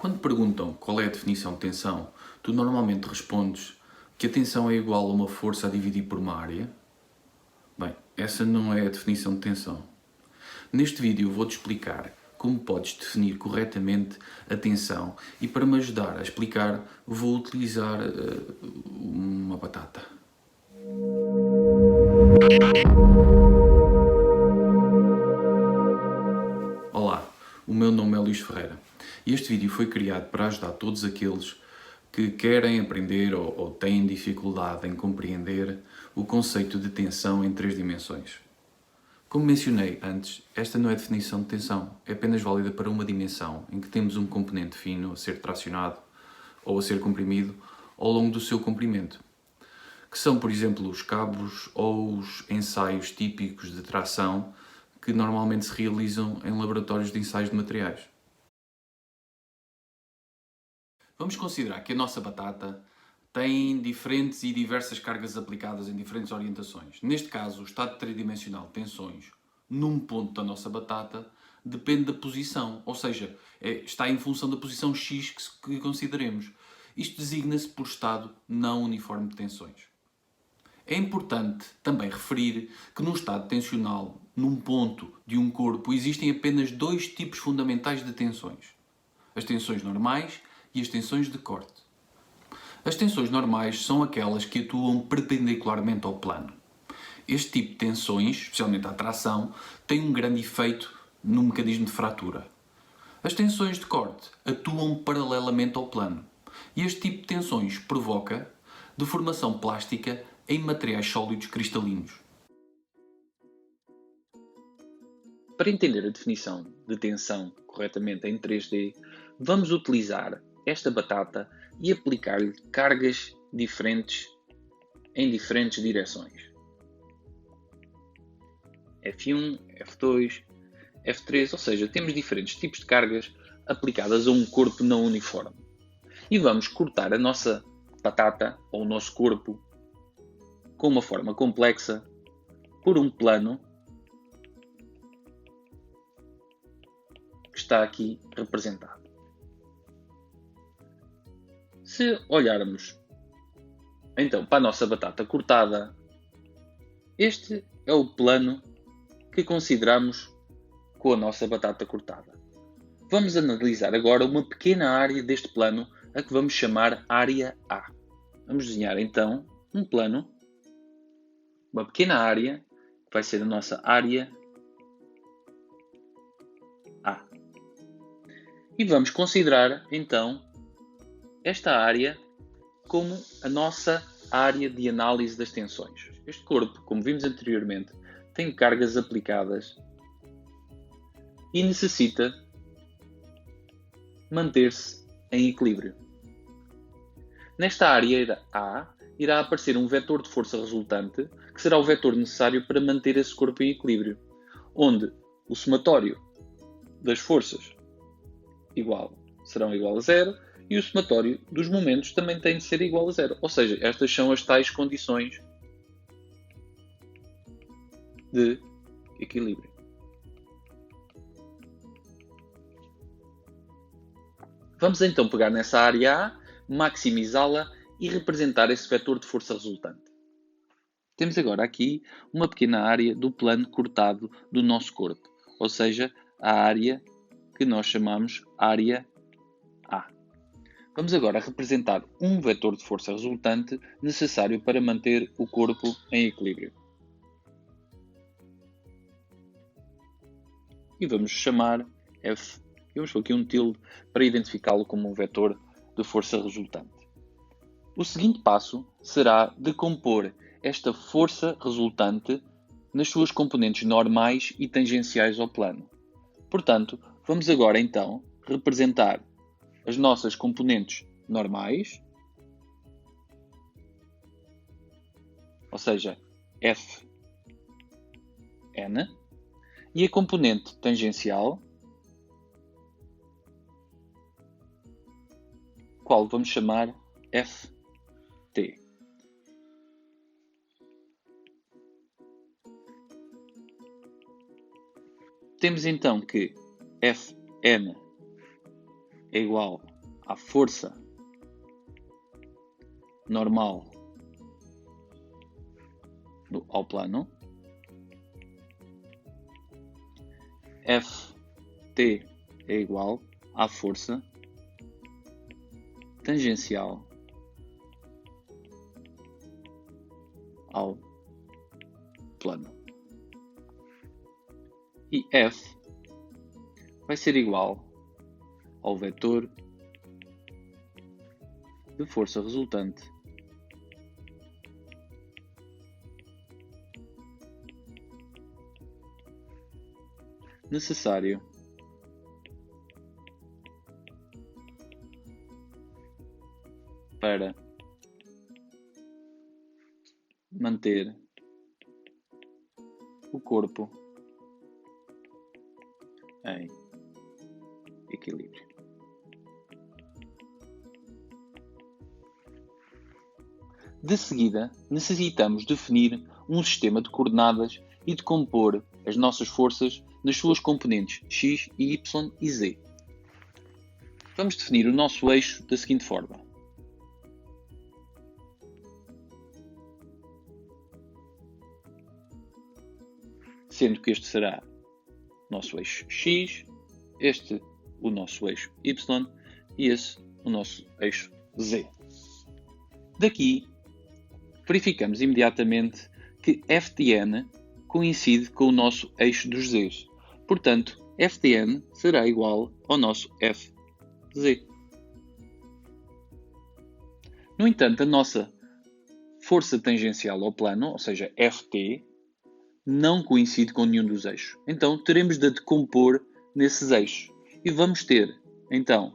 Quando perguntam qual é a definição de tensão, tu normalmente respondes que a tensão é igual a uma força a dividir por uma área? Bem, essa não é a definição de tensão. Neste vídeo vou-te explicar como podes definir corretamente a tensão e para me ajudar a explicar vou utilizar uma batata. Olá, o meu nome é Luís Ferreira e este vídeo foi criado para ajudar todos aqueles que querem aprender ou têm dificuldade em compreender o conceito de tensão em 3 dimensões. Como mencionei antes, esta não é definição de tensão, é apenas válida para uma dimensão em que temos um componente fino a ser tracionado ou a ser comprimido ao longo do seu comprimento, que são, por exemplo, os cabos ou os ensaios típicos de tração que normalmente se realizam em laboratórios de ensaios de materiais. Vamos considerar que a nossa batata tem diferentes e diversas cargas aplicadas em diferentes orientações. Neste caso, o estado tridimensional de tensões num ponto da nossa batata depende da posição, ou seja, está em função da posição X que consideremos. Isto designa-se por estado não uniforme de tensões. É importante também referir que no estado tensional, num ponto de um corpo, existem apenas 2 tipos fundamentais de tensões: as tensões normais e as tensões de corte. As tensões normais são aquelas que atuam perpendicularmente ao plano. Este tipo de tensões, especialmente a tração, tem um grande efeito no mecanismo de fratura. As tensões de corte atuam paralelamente ao plano e este tipo de tensões provoca deformação plástica em materiais sólidos cristalinos. Para entender a definição de tensão corretamente em 3D, vamos utilizar esta batata e aplicar-lhe cargas diferentes em diferentes direções. F1, F2, F3, ou seja, temos diferentes tipos de cargas aplicadas a um corpo não uniforme. E vamos cortar a nossa batata, ou o nosso corpo, com uma forma complexa, por um plano que está aqui representado. Se olharmos então para a nossa batata cortada, este é o plano que consideramos com a nossa batata cortada. Vamos analisar agora uma pequena área deste plano, a que vamos chamar área A. Vamos desenhar então um plano, uma pequena área, que vai ser a nossa área A. E vamos considerar então esta área como a nossa área de análise das tensões. Este corpo, como vimos anteriormente, tem cargas aplicadas e necessita manter-se em equilíbrio. Nesta área A irá aparecer um vetor de força resultante, que será o vetor necessário para manter esse corpo em equilíbrio, onde o somatório das forças serão igual a zero e o somatório dos momentos também tem de ser igual a zero. Ou seja, estas são as tais condições de equilíbrio. Vamos então pegar nessa área A, maximizá-la e representar esse vetor de força resultante. Temos agora aqui uma pequena área do plano cortado do nosso corpo, ou seja, a área que nós chamamos área A. Vamos agora representar um vetor de força resultante necessário para manter o corpo em equilíbrio. E vamos chamar F. Vamos pôr aqui um tilde para identificá-lo como um vetor de força resultante. O seguinte passo será decompor esta força resultante nas suas componentes normais e tangenciais ao plano. Portanto, vamos agora então representar as nossas componentes normais, ou seja, Fn, e a componente tangencial, qual vamos chamar Ft. Temos então que Fn é igual à força normal ao plano, Ft é igual à força tangencial ao plano. E F vai ser igual ao vetor de força resultante necessário para manter o corpo em equilíbrio. De seguida, necessitamos definir um sistema de coordenadas e de compor as nossas forças nas suas componentes x, y e z. Vamos definir o nosso eixo da seguinte forma. Sendo que este será o nosso eixo x, este o nosso eixo y e esse o nosso eixo z. Daqui, verificamos imediatamente que f de n coincide com o nosso eixo dos z's. Portanto, f de n será igual ao nosso f de z. No entanto, a nossa força tangencial ao plano, ou seja, Ft, não coincide com nenhum dos eixos. Então, teremos de decompor nesses eixos. E vamos ter, então,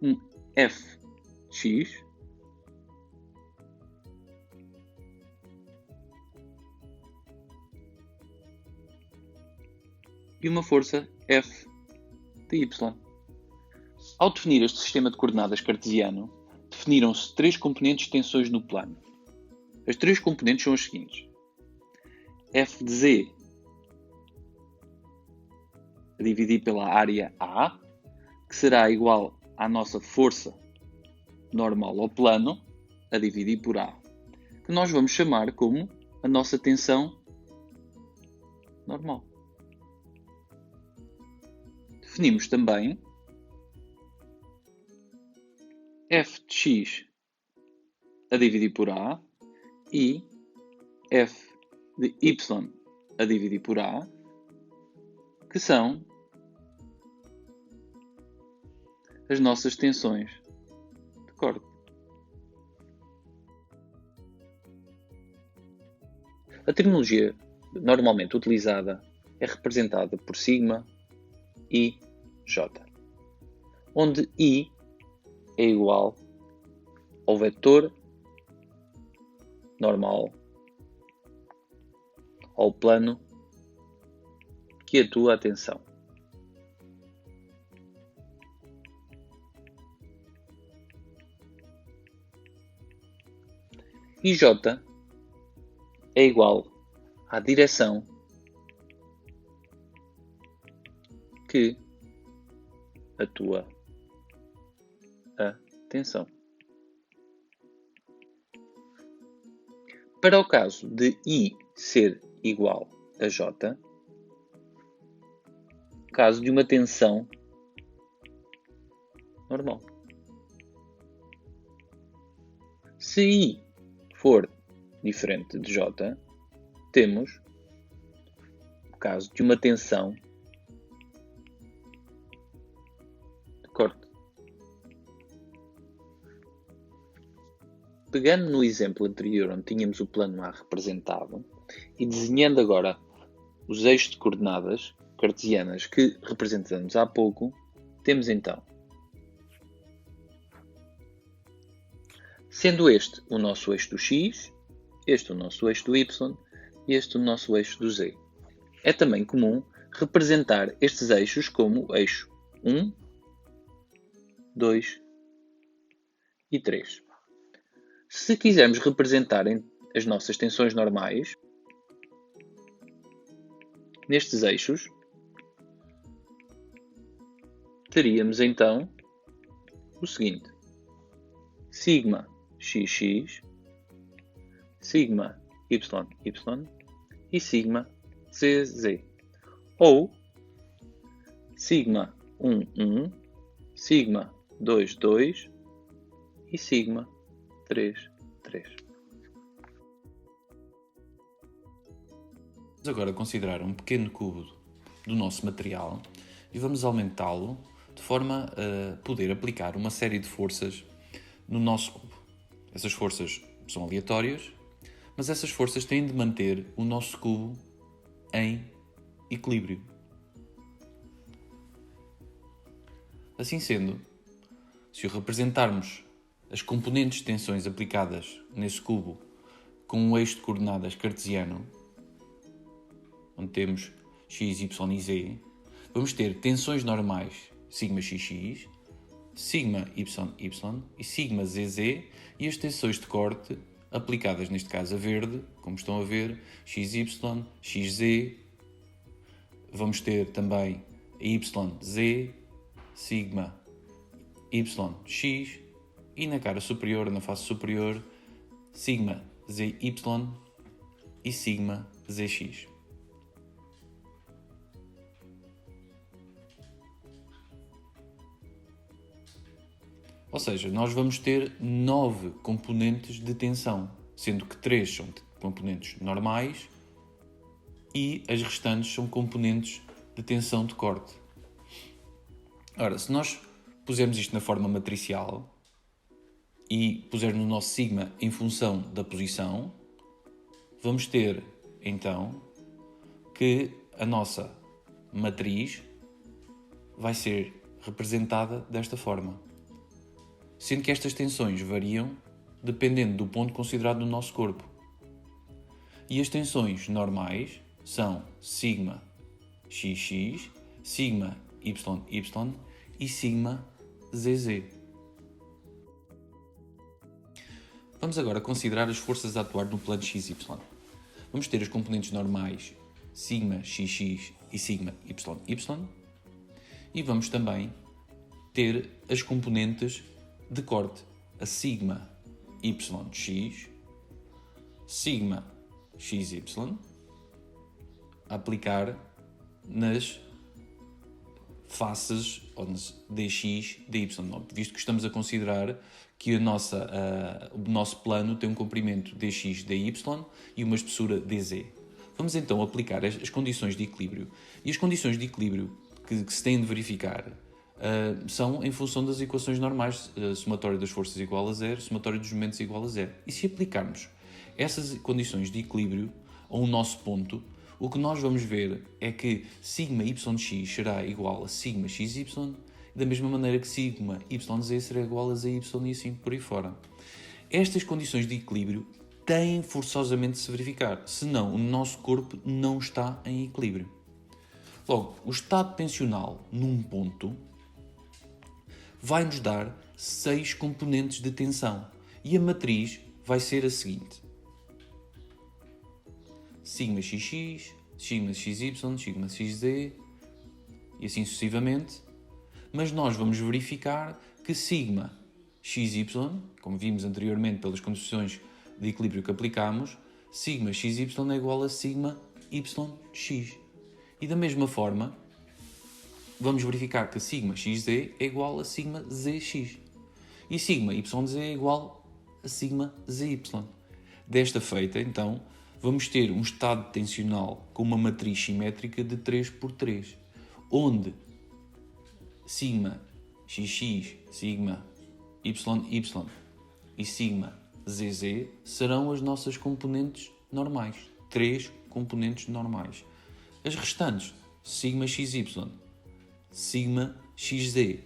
um Fx e uma força F de y. Ao definir este sistema de coordenadas cartesiano, definiram-se três componentes de tensões no plano. As três componentes são as seguintes. F de z a dividir pela área A, que será igual à nossa força normal ao plano, a dividir por A, que nós vamos chamar como a nossa tensão normal. Definimos também F de x a dividir por A e F de y a dividir por A, que são as nossas tensões de corda. A terminologia normalmente utilizada é representada por sigma, I, J, onde I é igual ao vetor normal ao plano que atua a tensão. E J é igual à direção que atua a tensão. Para o caso de I ser igual a J, caso de uma tensão normal. Se I for diferente de J, temos o caso de uma tensão de corte. Pegando no exemplo anterior, onde tínhamos o plano A representado, e desenhando agora os eixos de coordenadas cartesianas que representamos há pouco, temos então, sendo este o nosso eixo do x, este o nosso eixo do y e este o nosso eixo do z. É também comum representar estes eixos como eixo 1, 2 e 3. Se quisermos representar as nossas tensões normais nestes eixos, teríamos então o seguinte: sigma xx, sigma yy e sigma zz. Ou sigma 1, sigma 2 e sigma 3. Vamos agora considerar um pequeno cubo do nosso material e vamos aumentá-lo de forma a poder aplicar uma série de forças no nosso cubo. Essas forças são aleatórias, mas essas forças têm de manter o nosso cubo em equilíbrio. Assim sendo, se o representarmos as componentes de tensões aplicadas nesse cubo com um eixo de coordenadas cartesiano, onde temos x, y e z, vamos ter tensões normais sigma xx, sigma yy e sigma zz, e as tensões de corte aplicadas, neste caso a verde, como estão a ver, xy, xz, vamos ter também a yz, sigma yx, e na cara superior, na face superior, sigma zy e sigma zx. Ou seja, nós vamos ter 9 componentes de tensão, sendo que 3 são componentes normais e as restantes são componentes de tensão de corte. Ora, se nós pusermos isto na forma matricial e pusermos o nosso sigma em função da posição, vamos ter, então, que a nossa matriz vai ser representada desta forma. Sendo que estas tensões variam dependendo do ponto considerado no nosso corpo. E as tensões normais são sigma xx, sigma yy e sigma zz. Vamos agora considerar as forças a atuar no plano xy. Vamos ter as componentes normais sigma xx e sigma yy e vamos também ter as componentes de corte, a sigma yx, sigma xy, a aplicar nas faces ou nas dx, dy, visto que estamos a considerar que o nosso plano tem um comprimento dx, dy e uma espessura dz. Vamos então aplicar as condições de equilíbrio. E as condições de equilíbrio que se têm de verificar são em função das equações normais, somatório das forças igual a zero, somatório dos momentos igual a zero. E se aplicarmos essas condições de equilíbrio ao nosso ponto, o que nós vamos ver é que sigma yx será igual a sigma xy, da mesma maneira que sigma yz será igual a zy e assim por aí fora. Estas condições de equilíbrio têm forçosamente de se verificar, senão o nosso corpo não está em equilíbrio. Logo, o estado tensional num ponto vai-nos dar 6 componentes de tensão e a matriz vai ser a seguinte: sigma xx, sigma xy, sigma xz e assim sucessivamente, mas nós vamos verificar que sigma xy, como vimos anteriormente pelas condições de equilíbrio que aplicámos, sigma xy é igual a sigma yx. E da mesma forma, vamos verificar que sigma xz é igual a sigma zx. E sigma yz é igual a sigma zy. Desta feita, então, vamos ter um estado tensional com uma matriz simétrica de 3x3, onde sigma xx, sigma yy e sigma zz serão as nossas componentes normais. 3 componentes normais. As restantes, sigma xy, sigma xz,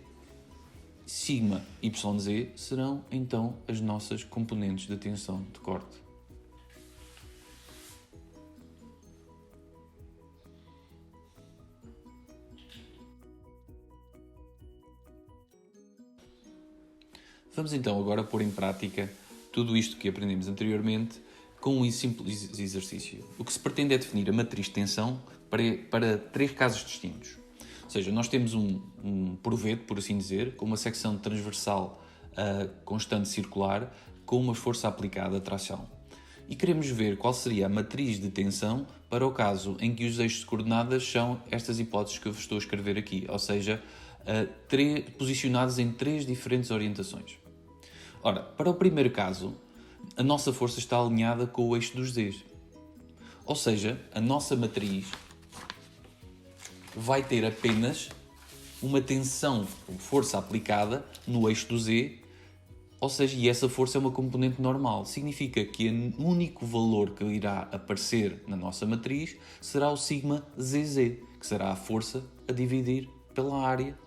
sigma yz, serão então as nossas componentes de tensão de corte. Vamos então agora pôr em prática tudo isto que aprendemos anteriormente com um simples exercício. O que se pretende é definir a matriz de tensão para 3 casos distintos. Ou seja, nós temos um provete, por assim dizer, com uma secção transversal constante circular com uma força aplicada a tração. E queremos ver qual seria a matriz de tensão para o caso em que os eixos de coordenadas são estas hipóteses que eu vos estou a escrever aqui, ou seja, posicionados em 3 diferentes orientações. Ora, para o primeiro caso, a nossa força está alinhada com o eixo dos Z's. Ou seja, a nossa matriz vai ter apenas uma tensão ou força aplicada no eixo do Z, ou seja, e essa força é uma componente normal. Significa que o único valor que irá aparecer na nossa matriz será o sigma ZZ, que será a força a dividir pela área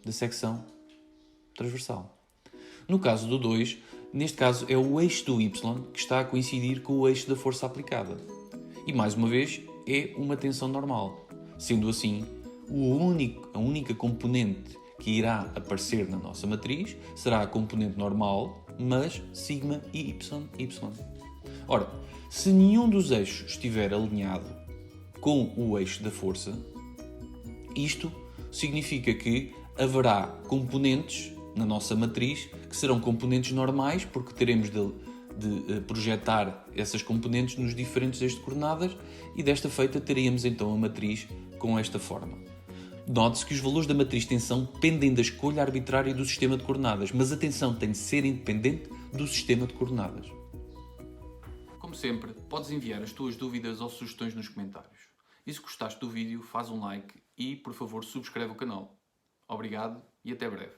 da secção transversal. No caso do 2, neste caso é o eixo do Y que está a coincidir com o eixo da força aplicada. E mais uma vez é uma tensão normal. Sendo assim, a única componente que irá aparecer na nossa matriz será a componente normal, mas sigma e y. Ora, se nenhum dos eixos estiver alinhado com o eixo da força, isto significa que haverá componentes na nossa matriz que serão componentes normais, porque teremos de projetar essas componentes nos diferentes eixos de coordenadas e desta feita teríamos então a matriz com esta forma. Note-se que os valores da matriz de tensão dependem da escolha arbitrária do sistema de coordenadas, mas a tensão tem de ser independente do sistema de coordenadas. Como sempre, podes enviar as tuas dúvidas ou sugestões nos comentários. E se gostaste do vídeo, faz um like e, por favor, subscreve o canal. Obrigado e até breve.